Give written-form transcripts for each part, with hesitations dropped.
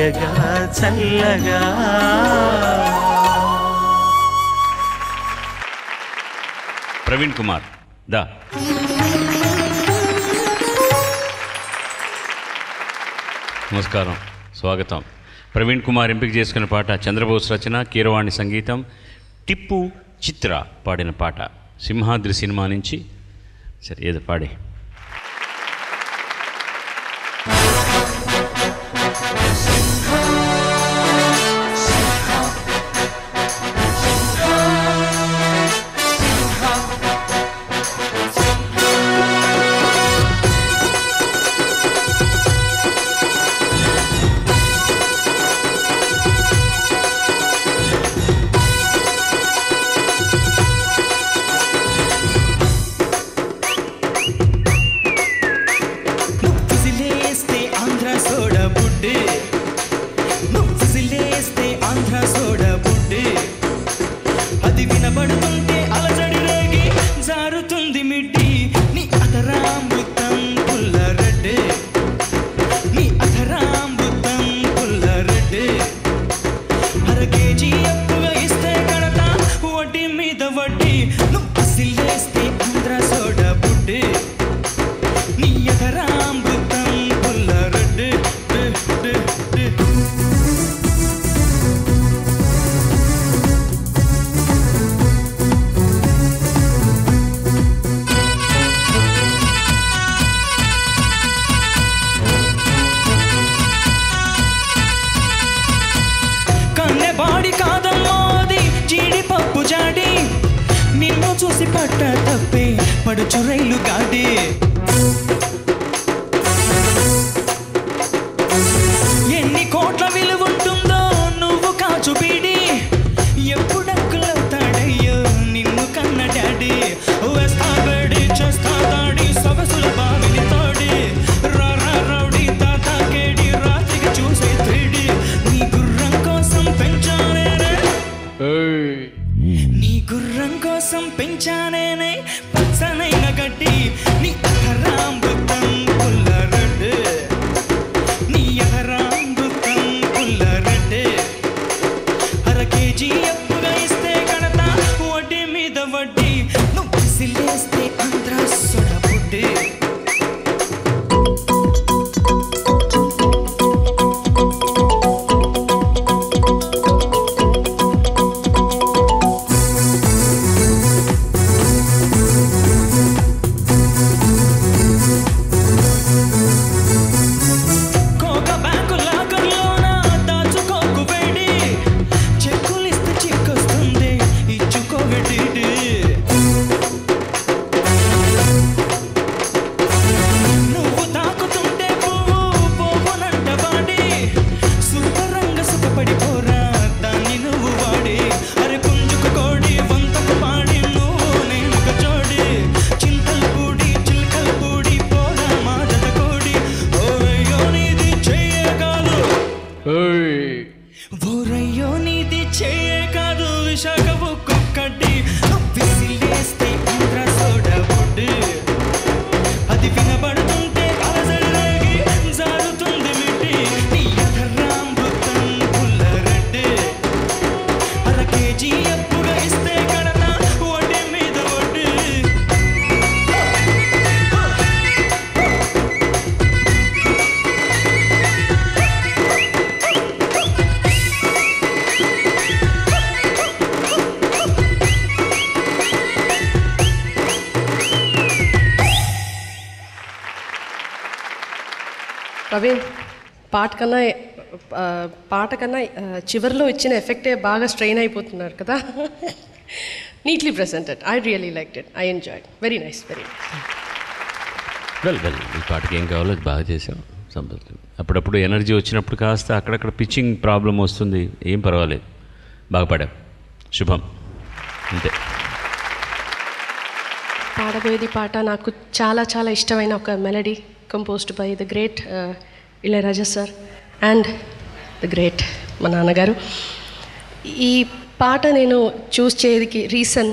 తీయగా చల్లగా. ప్రవీణ్ కుమార్ దా. నమస్కారం, స్వాగతం. ప్రవీణ్ కుమార్ ఎంపిక చేసుకున్న పాట చంద్రబోస్ రచన, కీరవాణి సంగీతం, టిప్పు చిత్ర పాడిన పాట సింహాద్రి సినిమా నుంచి. సరే ఏదో పాడే. చూసి పట్ట తప్పే పడుచు రైలు గాడి ఎన్ని కోట్ల విలువ ఉంటుందో నువ్వు కాచు బీడి ఎప్పుడక్కులవుతాడయ్యో నిన్ను కన్న డాడీ వేస్తా బేడి చేస్తా దాడి సొగసుల బావిని తోడి రారా రౌడీ తాత కేడి రాత్రికి చూసే త్రీడి నీ గుర్రం కోసం పెంచానే నీ గుర్రం కోసం పెంచానే పచ్చనైన గడ్డి నీ అహరామృతం పుల్లరెడ్డి నీ అహరామృతం పుల్లరెడ్డి అర కేజీ అప్పుగా ఇస్తే కడతా వడ్డీ మీద వడ్డీ నువ్వు సిలేస్తే ఆంధ్ర సొడబుడ్డి ప్రవీణ్, పాట కన్నా చివరిలో ఇచ్చిన ఎఫెక్టే బాగా స్ట్రెయిన్ అయిపోతున్నారు కదా. Neatly presented. I really liked it. I enjoyed. Very nice, very nice. Well ఈ పాటకి ఏం కావాలో అది బాగా చేసాం. సంతోషం. అప్పుడప్పుడు ఎనర్జీ వచ్చినప్పుడు కాస్త అక్కడక్కడ పిచ్చింగ్ ప్రాబ్లం వస్తుంది, ఏం పర్వాలేదు, బాగా పాడాం. శుభం. అంతే. పాడబోయేది పాట నాకు చాలా చాలా ఇష్టమైన ఒక melody composed by the great Ilaiyaraaja sir and the great మా నాన్నగారు. ఈ పాట నేను చూస్ చేయడానికి రీజన్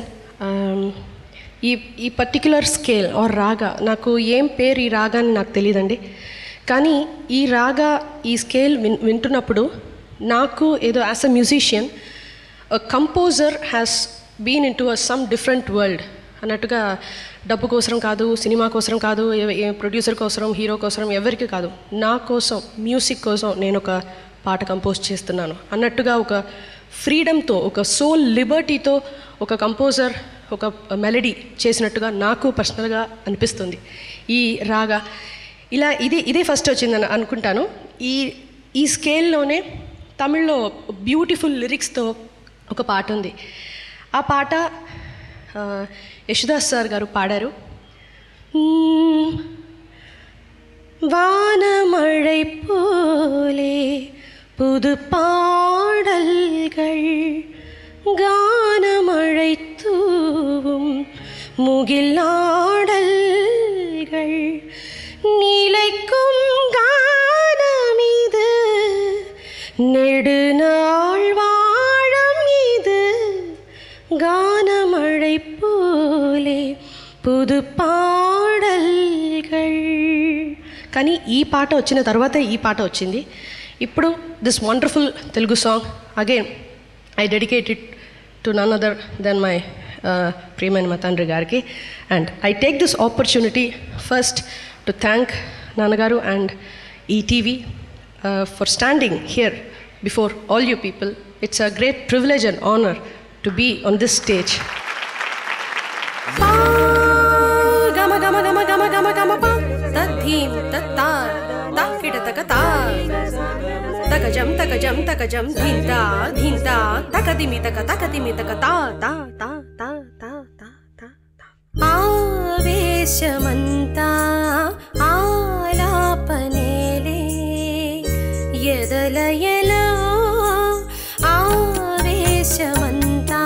ఈ పర్టిక్యులర్ స్కేల్ ఆర్ రాగా, నాకు ఏం పేరు ఈ రాగాని నాకు తెలియదండి, కానీ ఈ రాగా ఈ స్కేల్ వింటున్నప్పుడు నాకు ఏదో as a musician composer has been into some different world అన్నట్టుగా డబ్బు కోసరం కాదు, సినిమా కోసరం కాదు, ప్రొడ్యూసర్ కోసరం, హీరో కోసరం, ఎవరికి కాదు, నా కోసం మ్యూజిక్ కోసం నేను ఒక పాట కంపోజ్ చేస్తున్నాను అన్నట్టుగా ఒక ఫ్రీడమ్తో, ఒక సోల్ లిబర్టీతో ఒక కంపోజర్ ఒక మెలడీ చేసినట్టుగా నాకు పర్సనల్గా అనిపిస్తుంది. ఈ రాగా ఇలా ఇదే ఫస్ట్ వచ్చిందని అనుకుంటాను. ఈ స్కేల్లోనే తమిళ్లో బ్యూటిఫుల్ లిరిక్స్తో ఒక పాట ఉంది. ఆ పాట యశుదాస్ సార్ గారు పాడారు. வானமழை போலே புது பாடல்கள் கானமழை தூவும் முகிலாடல்கள் நிலைக்கும் கானம் இது நெடுநாள் வாழும் இது கானமழை போலே புது పాడల్గల్. కానీ ఈ పాట వచ్చిన తర్వాత ఈ పాట వచ్చింది. ఇప్పుడు this wonderful Telugu song again I dedicate it to none other than my ప్రియమైన మా తండ్రి గారికి. And I take this opportunity first to thank నాన్నగారు and ETV for standing here before all you people. It's a great privilege and honour to be on this stage. గమ గమ గమ గమ గమ గమ ప తద్ధీం తత్తా తక్కిట తకతా తకజం తకజం తకజం ధింతా ధింతా తకదిమి తక తకదిమి తక తా తా తా తా తా తా తా. ఆవేశమంతా ఆలాపనేలే ఎదలయలో ఆవేశమంతా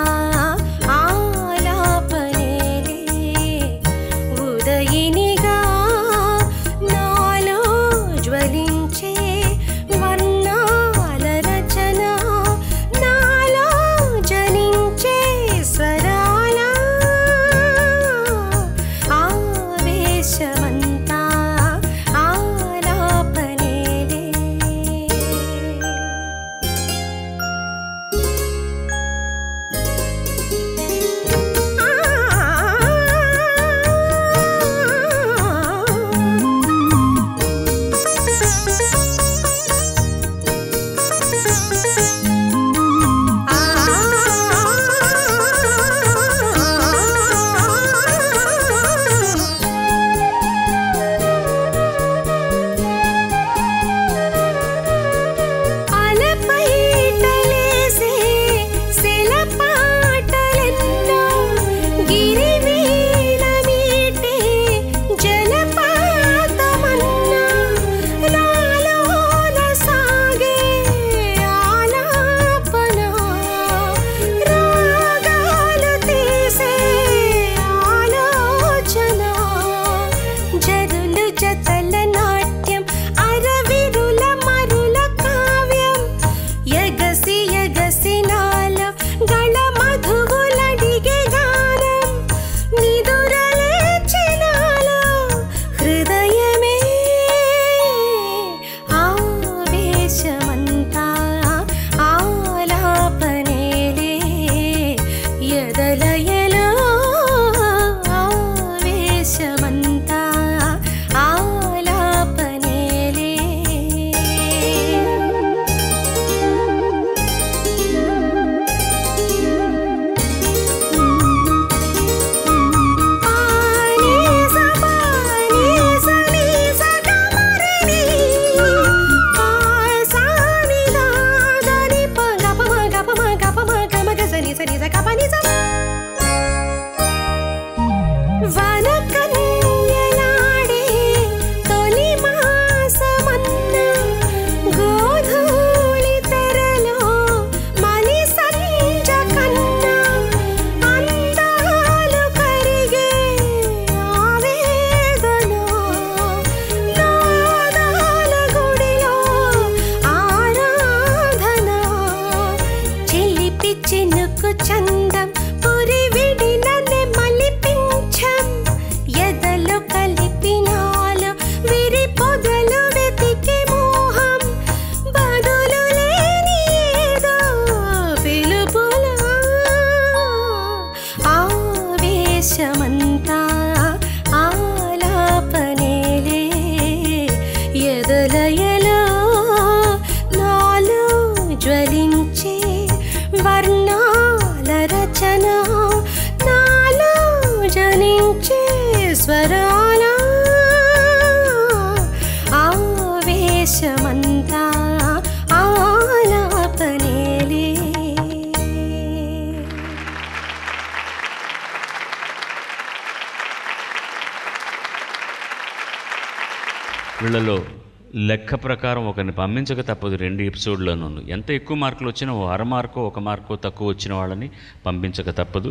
వీళ్ళలో లెక్క ప్రకారం ఒకరిని పంపించక తప్పదు 2 ఎపిసోడ్లోనూ. ఎంత ఎక్కువ మార్కులు వచ్చినా 1/2 మార్కో 1 మార్కో తక్కువ వచ్చిన వాళ్ళని పంపించక తప్పదు.